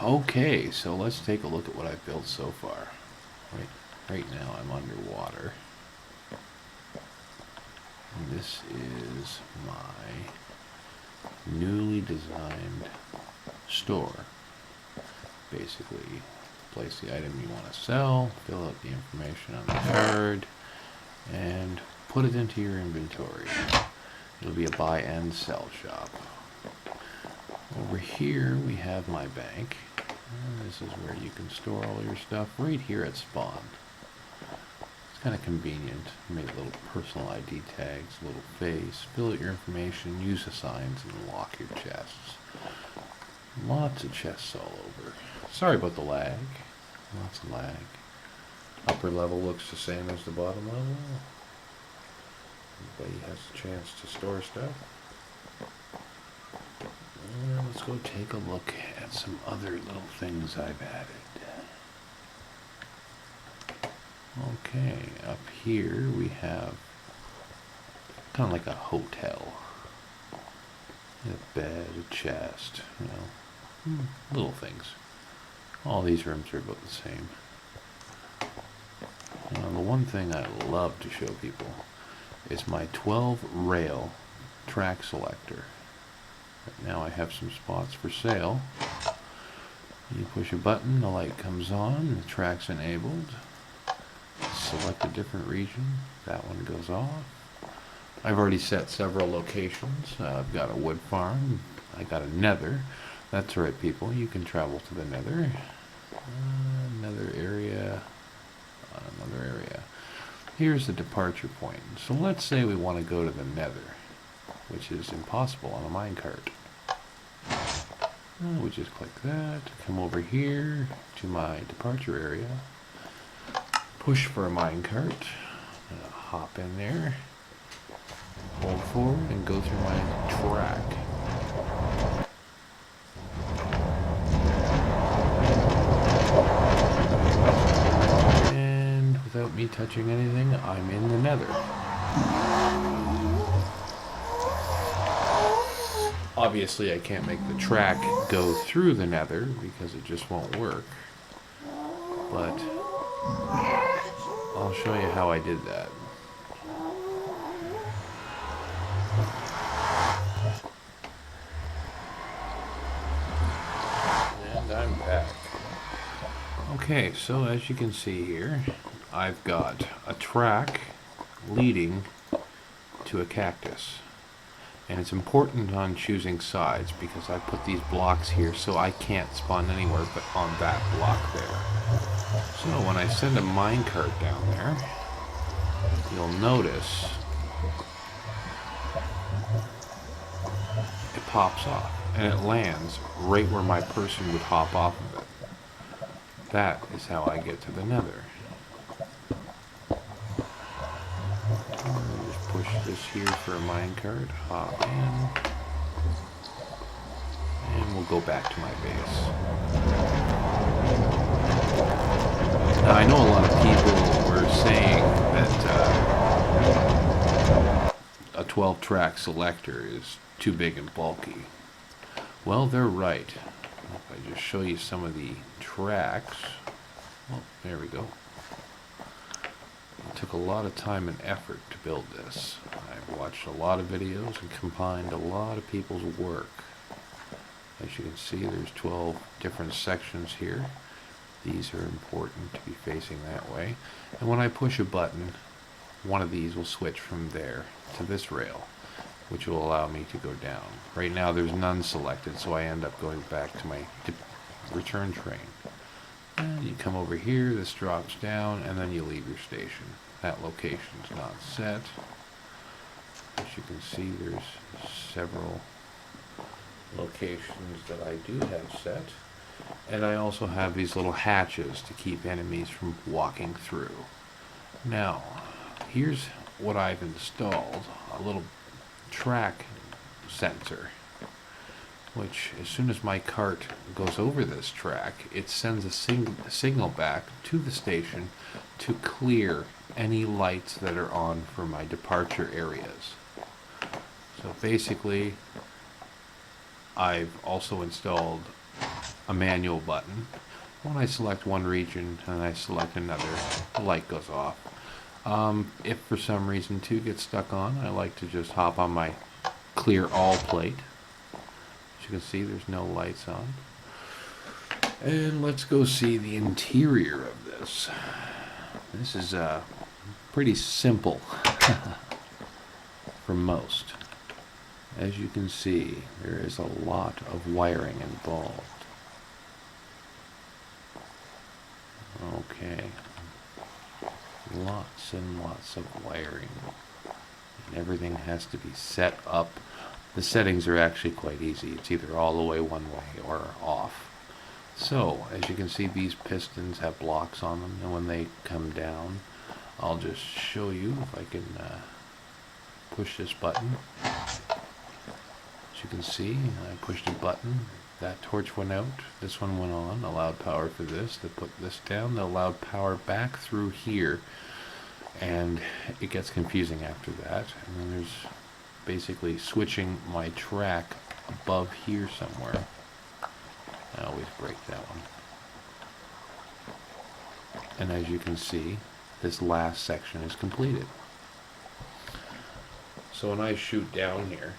Okay, so let's take a look at what I've built so far. Right now I'm underwater. And this is my newly designed store. Basically, place the item you want to sell, fill out the information on the card, and put it into your inventory. It'll be a buy and sell shop. Over here we have my bank. And this is where you can store all your stuff right here at spawn. It's kind of convenient. Make little personal ID tags, little face, fill out your information, use the signs, and lock your chests. Lots of chests all over. Sorry about the lag. Lots of lag. Upper level looks the same as the bottom level. Everybody has a chance to store stuff. Let's go take a look at some other little things I've added. Okay, up here we have kind of like a hotel. A bed, a chest, little things. All these rooms are about the same. Now, the one thing I love to show people is my 12 rail track selector. Right now I have some spots for sale. You push a button, the light comes on, the track's enabled. Select a different region, that one goes off. I've already set several locations. I've got a wood farm, I got a nether. That's right, people, you can travel to the nether. Another area, another area. Here's the departure point. So let's say we want to go to the nether, which is impossible on a minecart. We just click that, come over here to my departure area, push for a minecart, hop in there, hold forward and go through my track. And without me touching anything, I'm in the nether. Obviously I can't make the track go through the nether because it just won't work, but I'll show you how I did that. And I'm back. Okay, so as you can see here, I've got a track leading to a cactus. And it's important on choosing sides because I put these blocks here so I can't spawn anywhere but on that block there. So when I send a minecart down there, you'll notice it pops off and it lands right where my person would hop off of it. That is how I get to the nether. Just push this here for a minecart, hop in, and we'll go back to my base. Now I know a lot of people were saying that a 12 track selector is too big and bulky. Well, they're right. If I just show you some of the tracks, well, there we go. It took a lot of time and effort to build this. I've watched a lot of videos and combined a lot of people's work. As you can see, there's 12 different sections here. These are important to be facing that way. And when I push a button, one of these will switch from there to this rail, which will allow me to go down. Right now there's none selected, so I end up going back to my return train. And you come over here, this drops down, and then you leave your station. That location's not set. As you can see, there's several locations that I do have set. And I also have these little hatches to keep enemies from walking through. Now, here's what I've installed. A little track sensor, which as soon as my cart goes over this track, it sends a signal back to the station to clear any lights that are on for my departure areas. So basically, I've also installed a manual button. When I select one region and I select another, the light goes off. If for some reason 2 gets stuck on, I like to just hop on my clear all plate. As you can see, there's no lights on. And let's go see the interior of this. This is pretty simple for most. As you can see, there is a lot of wiring involved. Okay. Lots and lots of wiring. And everything has to be set up. The settings are actually quite easy. It's either all the way one way or off. So, as you can see, these pistons have blocks on them, and when they come down, I'll just show you if I can push this button. As you can see, I pushed a button, that torch went out, this one went on, allowed power for this, to put this down, that allowed power back through here, and it gets confusing after that. And then there's basically switching my track above here somewhere. I always break that one. And as you can see, this last section is completed. So when I shoot down here,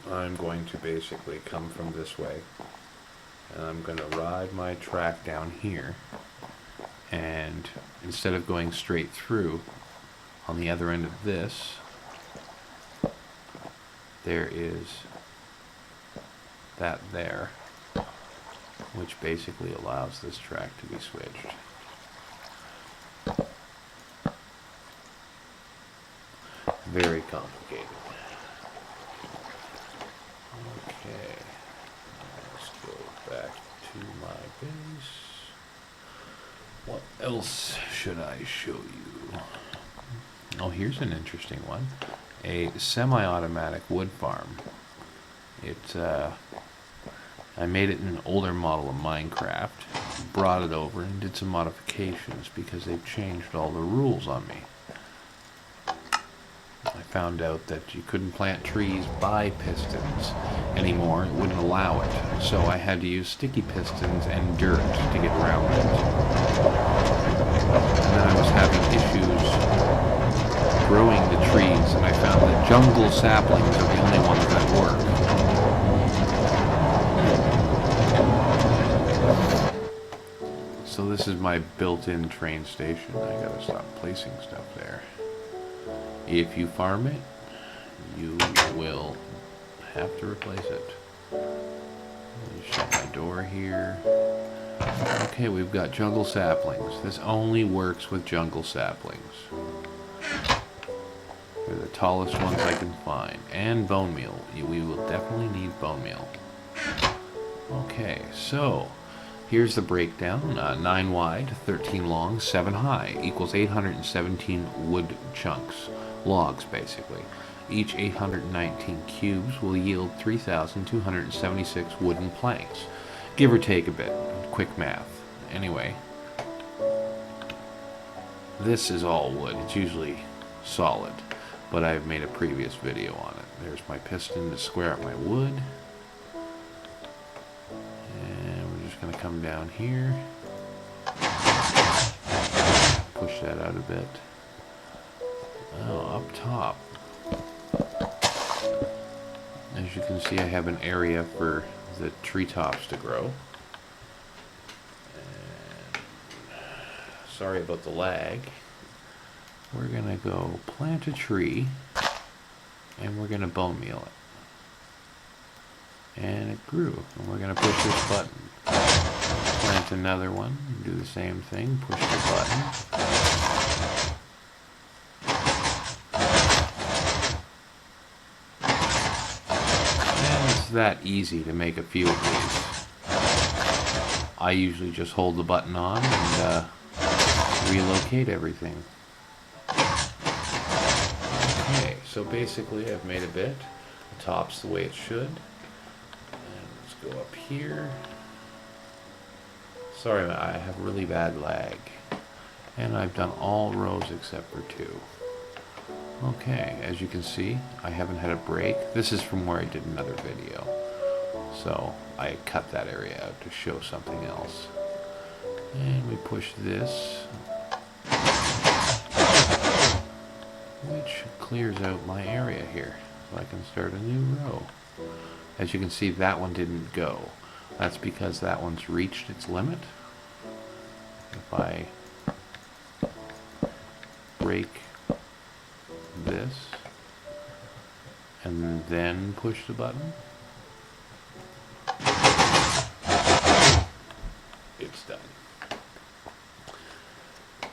I'm going to basically come from this way, and I'm going to ride my track down here, and instead of going straight through, on the other end of this, there is that there, which basically allows this track to be switched. Very complicated. Okay, let's go back to my base. What else should I show you? Oh, here's an interesting one. A semi-automatic wood farm. I made it in an older model of Minecraft, brought it over and did some modifications because they've changed all the rules on me. I found out that you couldn't plant trees by pistons anymore. It wouldn't allow it. So I had to use sticky pistons and dirt to get around it. And then I was having issues growing the trees, and I found that jungle saplings are the only ones that work. So this is my built-in train station. I gotta stop placing stuff there. If you farm it, you will have to replace it. Let me shut my door here. Okay, we've got jungle saplings. This only works with jungle saplings. They're the tallest ones I can find. And bone meal. We will definitely need bone meal. Okay, so here's the breakdown. 9 wide, 13 long, 7 high equals 817 wood chunks. Logs, basically. Each 819 cubes will yield 3,276 wooden planks. Give or take a bit. Quick math. Anyway, this is all wood. It's usually solid, but I've made a previous video on it. There's my piston to square up my wood. And we're just going to come down here. Push that out a bit. Oh, up top. As you can see, I have an area for the treetops to grow. And sorry about the lag. We're going to go plant a tree, and we're going to bone meal it. And it grew. And we're going to push this button. Plant another one, do the same thing, push the button. That easy to make a few of these. I usually just hold the button on and relocate everything. Okay, so basically I've made a bit. The top's the way it should. And let's go up here. Sorry, I have really bad lag. And I've done all rows except for 2. Okay, as you can see, I haven't had a break. This is from where I did another video. So I cut that area out to show something else. And we push this, which clears out my area here. So I can start a new row. As you can see, that one didn't go. That's because that one's reached its limit. If I break this and then push the button, it's done.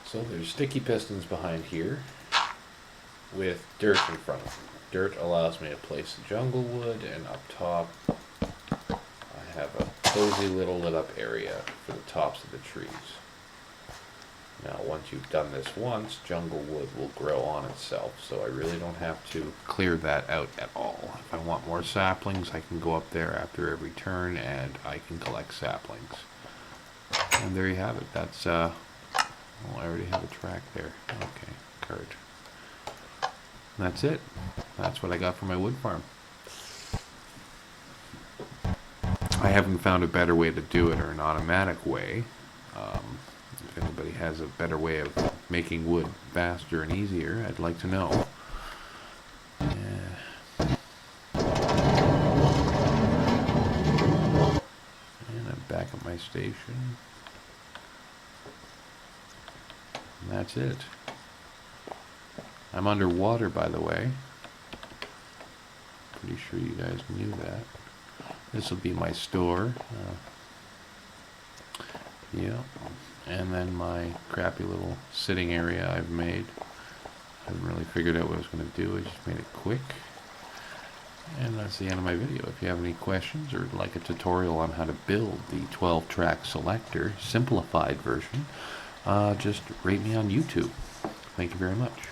So there's sticky pistons behind here with dirt in front of them. Dirt allows me to place the jungle wood, and up top I have a cozy little lit up area for the tops of the trees. Now once you've done this once, jungle wood will grow on itself, so I really don't have to clear that out at all. If I want more saplings, I can go up there after every turn and I can collect saplings. And there you have it. That's well, I already have a track there. Okay, cart. That's it. That's what I got for my wood farm. I haven't found a better way to do it, or an automatic way. If anybody has a better way of making wood faster and easier, I'd like to know. And I'm back at my station. And that's it. I'm underwater, by the way. Pretty sure you guys knew that. This will be my store. Yeah. And then my crappy little sitting area I've made. I haven't really figured out what I was going to do. I just made it quick. And that's the end of my video. If you have any questions or would like a tutorial on how to build the 12-track selector, simplified version, just rate me on YouTube. Thank you very much.